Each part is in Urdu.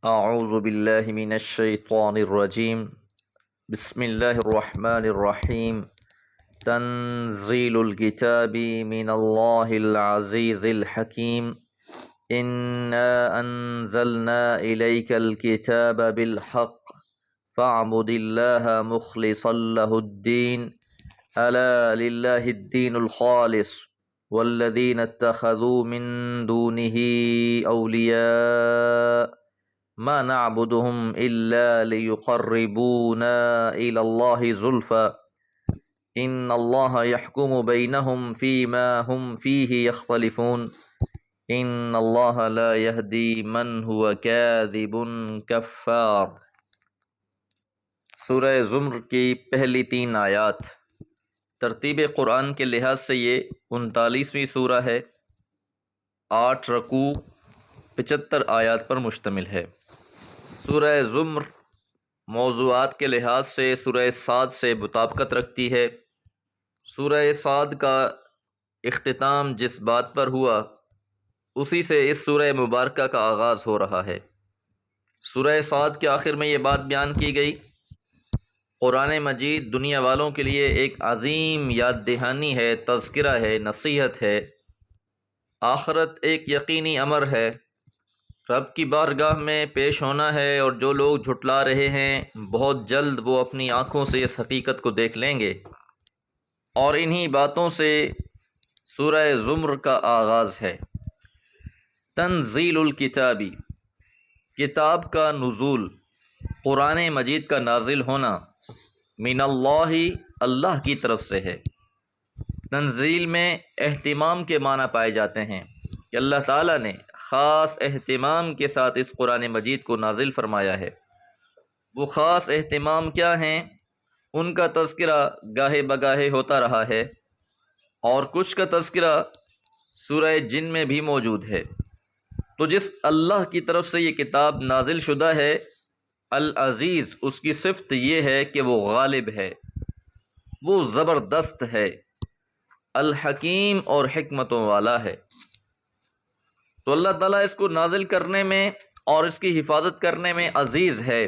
اعوذ باللہ من الشیطان الرجیم بسم اللہ الرحمن الرحیم تنزیل الکتاب من اللہ العزیز الحکیم انا انزلنا الیک الکتاب بالحق فاعبد اللہ مخلصا لہ الدین الا للہ الدین الخالص والذین اتخذوا من دونه اولیاء ما نعبدهم إلا ليقربونا إلى الله زلفى إن الله يحكم بينهم فيما هم فيه يختلفون إن الله لا يهدي من هو كاذب كفار۔ سورہ زمر کی پہلی 3 آیات ترتیب قرآن کے لحاظ سے یہ 39ویں سورہ ہے۔ 8 رکوع 75 آیات پر مشتمل ہے۔ سورہ زمر موضوعات کے لحاظ سے سورہ صاد سے مطابقت رکھتی ہے۔ سورہ صاد کا اختتام جس بات پر ہوا اسی سے اس سورہ مبارکہ کا آغاز ہو رہا ہے۔ سورہ صاد کے آخر میں یہ بات بیان کی گئی، قرآن مجید دنیا والوں کے لیے ایک عظیم یاد دہانی ہے، تذکرہ ہے، نصیحت ہے۔ آخرت ایک یقینی امر ہے، رب کی بارگاہ میں پیش ہونا ہے، اور جو لوگ جھٹلا رہے ہیں بہت جلد وہ اپنی آنکھوں سے اس حقیقت کو دیکھ لیں گے۔ اور انہی باتوں سے سورہ زمر کا آغاز ہے۔ تنزیل الکتابی، کتاب کا نزول، قرآن مجید کا نازل ہونا، من اللہ، اللہ کی طرف سے ہے۔ تنزیل میں اہتمام کے معنی پائے جاتے ہیں کہ اللہ تعالیٰ نے خاص اہتمام کے ساتھ اس قرآن مجید کو نازل فرمایا ہے۔ وہ خاص اہتمام کیا ہیں؟ ان کا تذکرہ گاہے بگاہے ہوتا رہا ہے، اور کچھ کا تذکرہ سورہ جن میں بھی موجود ہے۔ تو جس اللہ کی طرف سے یہ کتاب نازل شدہ ہے، العزیز، اس کی صفت یہ ہے کہ وہ غالب ہے، وہ زبردست ہے، الحکیم اور حکمتوں والا ہے۔ تو اللہ تعالیٰ اس کو نازل کرنے میں اور اس کی حفاظت کرنے میں عزیز ہے،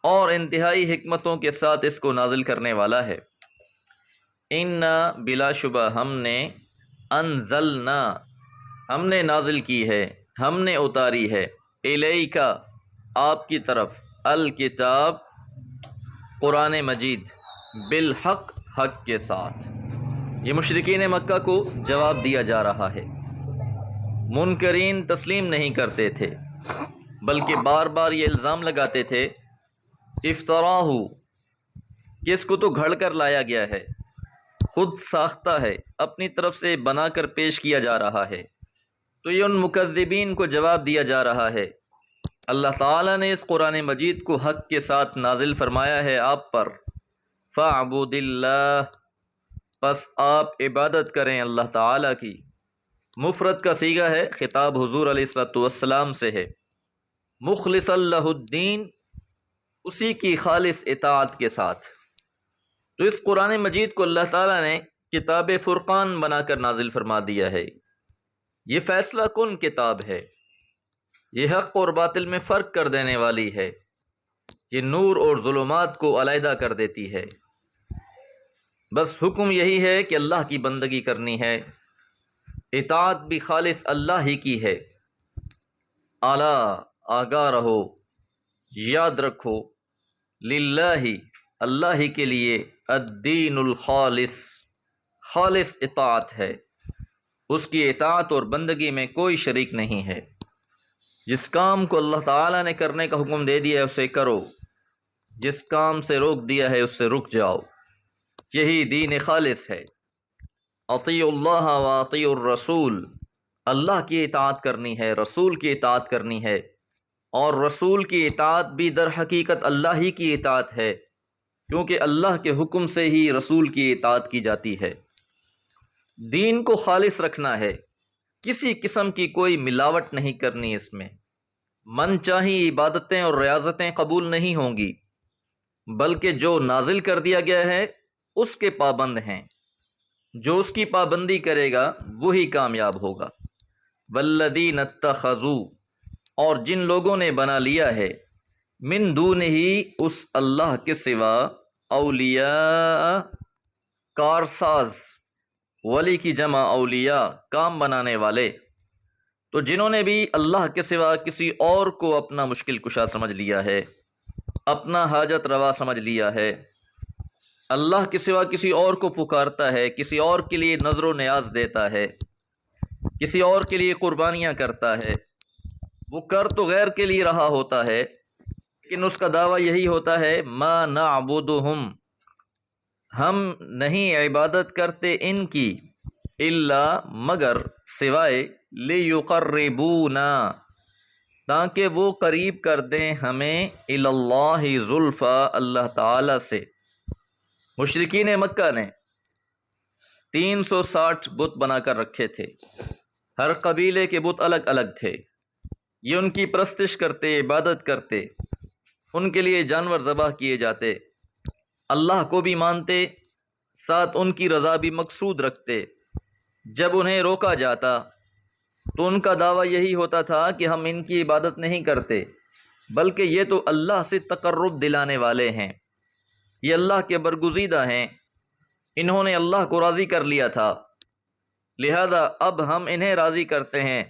اور انتہائی حکمتوں کے ساتھ اس کو نازل کرنے والا ہے۔ انا، بلا شبہ ہم نے، انزلنا، ہم نے نازل کی ہے، ہم نے اتاری ہے، الیکا، آپ کی طرف، الکتاب، قرآن مجید، بالحق، حق کے ساتھ۔ یہ مشرکین مکہ کو جواب دیا جا رہا ہے۔ منکرین تسلیم نہیں کرتے تھے، بلکہ بار بار یہ الزام لگاتے تھے، افطراہ، کہ اس کو تو گھڑ کر لایا گیا ہے، خود ساختہ ہے، اپنی طرف سے بنا کر پیش کیا جا رہا ہے۔ تو یہ ان مکذبین کو جواب دیا جا رہا ہے۔ اللہ تعالیٰ نے اس قرآن مجید کو حق کے ساتھ نازل فرمایا ہے آپ پر، فاعبد اللہ، پس آپ عبادت کریں اللہ تعالیٰ کی۔ مفرد کا صیغہ ہے، خطاب حضور علیہ الصلوۃ والسلام سے ہے۔ مخلصا لہ الدین، اسی کی خالص اطاعت کے ساتھ۔ تو اس قرآن مجید کو اللہ تعالیٰ نے کتاب فرقان بنا کر نازل فرما دیا ہے۔ یہ فیصلہ کن کتاب ہے، یہ حق اور باطل میں فرق کر دینے والی ہے، یہ نور اور ظلمات کو علیحدہ کر دیتی ہے۔ بس حکم یہی ہے کہ اللہ کی بندگی کرنی ہے، اطاعت بھی خالص اللہ ہی کی ہے۔ اعلیٰ، آگاہ رہو، یاد رکھو، للہ، اللہ ہی کے لیے، الدین الخالص، خالص اطاعت ہے، اس کی اطاعت اور بندگی میں کوئی شریک نہیں ہے۔ جس کام کو اللہ تعالیٰ نے کرنے کا حکم دے دیا ہے اسے کرو، جس کام سے روک دیا ہے اس سے رک جاؤ، یہی دین خالص ہے۔ اطیعوا اللہ و اطیعوا الرسول، اللہ کی اطاعت کرنی ہے، رسول کی اطاعت کرنی ہے، اور رسول کی اطاعت بھی در حقیقت اللہ ہی کی اطاعت ہے، کیونکہ اللہ کے حکم سے ہی رسول کی اطاعت کی جاتی ہے۔ دین کو خالص رکھنا ہے، کسی قسم کی کوئی ملاوٹ نہیں کرنی، اس میں من چاہی عبادتیں اور ریاضتیں قبول نہیں ہوں گی، بلکہ جو نازل کر دیا گیا ہے اس کے پابند ہیں، جو اس کی پابندی کرے گا وہی کامیاب ہوگا۔ والذین اتخذوا، اور جن لوگوں نے بنا لیا ہے من دون ہی اس اللہ کے سوا اولیاء کارساز، ولی کی جمع اولیاء کام بنانے والے، تو جنہوں نے بھی اللہ کے سوا کسی اور کو اپنا مشکل کشا سمجھ لیا ہے، اپنا حاجت روا سمجھ لیا ہے، اللہ کے سوا کسی اور کو پکارتا ہے، کسی اور کے لیے نظر و نیاز دیتا ہے، کسی اور کے لیے قربانیاں کرتا ہے، وہ کر تو غیر کے لیے رہا ہوتا ہے لیکن اس کا دعویٰ یہی ہوتا ہے ما نعبدہم، ہم نہیں عبادت کرتے ان کی، الا مگر سوائے لیقربونا، تاکہ وہ قریب کر دیں ہمیں اللہ زلفا، اللہ تعالی سے۔ مشرکین مکہ نے 360 بت بنا کر رکھے تھے، ہر قبیلے کے بت الگ الگ تھے، یہ ان کی پرستش کرتے، عبادت کرتے، ان کے لیے جانور ذبح کیے جاتے، اللہ کو بھی مانتے، ساتھ ان کی رضا بھی مقصود رکھتے۔ جب انہیں روکا جاتا تو ان کا دعویٰ یہی ہوتا تھا کہ ہم ان کی عبادت نہیں کرتے، بلکہ یہ تو اللہ سے تقرب دلانے والے ہیں، یہ اللہ کے برگزیدہ ہیں، انہوں نے اللہ کو راضی کر لیا تھا، لہذا اب ہم انہیں راضی کرتے ہیں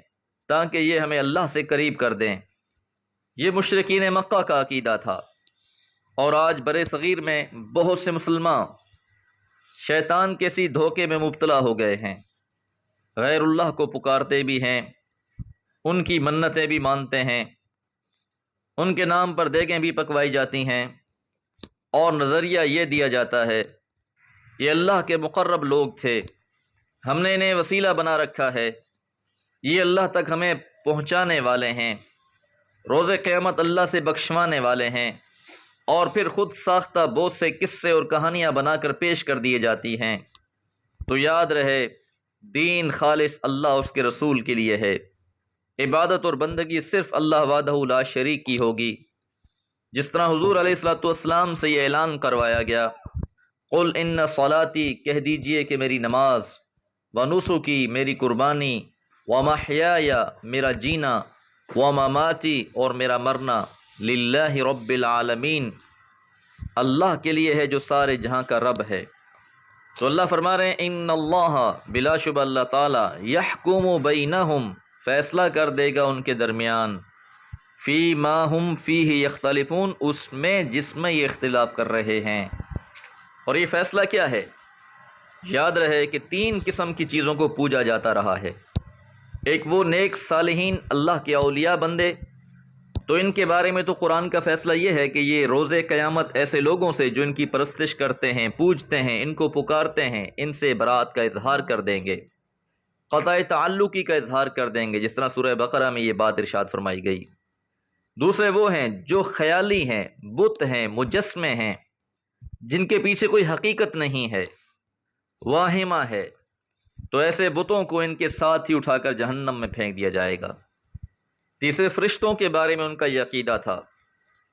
تاکہ یہ ہمیں اللہ سے قریب کر دیں۔ یہ مشرکین مکہ کا عقیدہ تھا، اور آج برِ صغیر میں بہت سے مسلمان شیطان کے سی دھوکے میں مبتلا ہو گئے ہیں، غیر اللہ کو پکارتے بھی ہیں، ان کی منتیں بھی مانتے ہیں، ان کے نام پر دیگیں بھی پکوائی جاتی ہیں، اور نظریہ یہ دیا جاتا ہے یہ اللہ کے مقرب لوگ تھے، ہم نے انہیں وسیلہ بنا رکھا ہے، یہ اللہ تک ہمیں پہنچانے والے ہیں، روز قیامت اللہ سے بخشوانے والے ہیں، اور پھر خود ساختہ بہت سے قصے اور کہانیاں بنا کر پیش کر دیے جاتی ہیں۔ تو یاد رہے دین خالص اللہ اس کے رسول کے لیے ہے، عبادت اور بندگی صرف اللہ وحدہ لا شریک کی ہوگی، جس طرح حضور علیہ الصلوۃ والسلام سے یہ اعلان کروایا گیا، قل ان صلاتی، کہہ دیجئے کہ میری نماز، ونسکی، میری قربانی، ومحیای، میرا جینا، ومماتی، اور میرا مرنا، للہ رب العالمین، اللہ کے لیے ہے جو سارے جہاں کا رب ہے۔ تو اللہ فرما رہے ہیں ان اللہ، بلا شبہ اللہ تعالی، یحکم بینہم، فیصلہ کر دے گا ان کے درمیان، فی ما ہم فیہ یختلفون، اس میں جس میں یہ اختلاف کر رہے ہیں۔ اور یہ فیصلہ کیا ہے؟ یاد رہے کہ 3 قسم کی چیزوں کو پوجا جاتا رہا ہے، ایک وہ نیک صالحین اللہ کے اولیاء بندے، تو ان کے بارے میں تو قرآن کا فیصلہ یہ ہے کہ یہ روز قیامت ایسے لوگوں سے جو ان کی پرستش کرتے ہیں، پوجتے ہیں، ان کو پکارتے ہیں، ان سے برات کا اظہار کر دیں گے، قطع تعلقی کا اظہار کر دیں گے، جس طرح سورہ بقرہ میں یہ بات ارشاد فرمائی گئی۔ دوسرے وہ ہیں جو خیالی ہیں، بت ہیں، مجسمے ہیں، جن کے پیچھے کوئی حقیقت نہیں ہے، واہمہ ہے، تو ایسے بتوں کو ان کے ساتھ ہی اٹھا کر جہنم میں پھینک دیا جائے گا۔ تیسرے فرشتوں کے بارے میں ان کا یہ عقیدہ تھا،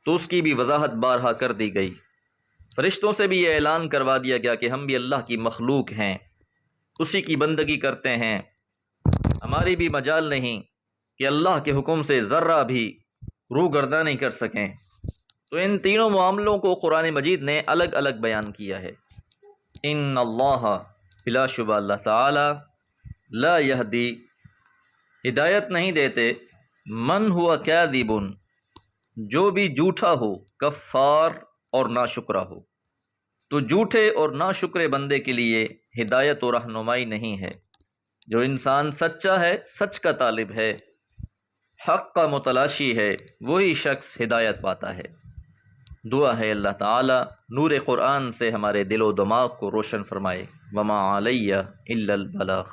تو اس کی بھی وضاحت بارہا کر دی گئی، فرشتوں سے بھی یہ اعلان کروا دیا گیا کہ ہم بھی اللہ کی مخلوق ہیں، اسی کی بندگی کرتے ہیں، ہماری بھی مجال نہیں کہ اللہ کے حکم سے ذرہ بھی روگردانی کر سکیں۔ تو ان تینوں معاملوں کو قرآن مجید نے الگ الگ بیان کیا ہے۔ ان اللہ، بلا شبہ اللہ تعالی، لا یہدی، ہدایت نہیں دیتے، من ہوا کاذب، جو بھی جھوٹا ہو، کفار اور ناشکرہ ہو۔ تو جھوٹے اور ناشکرے بندے کے لیے ہدایت و رہنمائی نہیں ہے۔ جو انسان سچا ہے، سچ کا طالب ہے، حق کا متلاشی ہے، وہی شخص ہدایت پاتا ہے۔ دعا ہے اللہ تعالی نور قرآن سے ہمارے دل و دماغ کو روشن فرمائے۔ وما علیہ الا البلاغ۔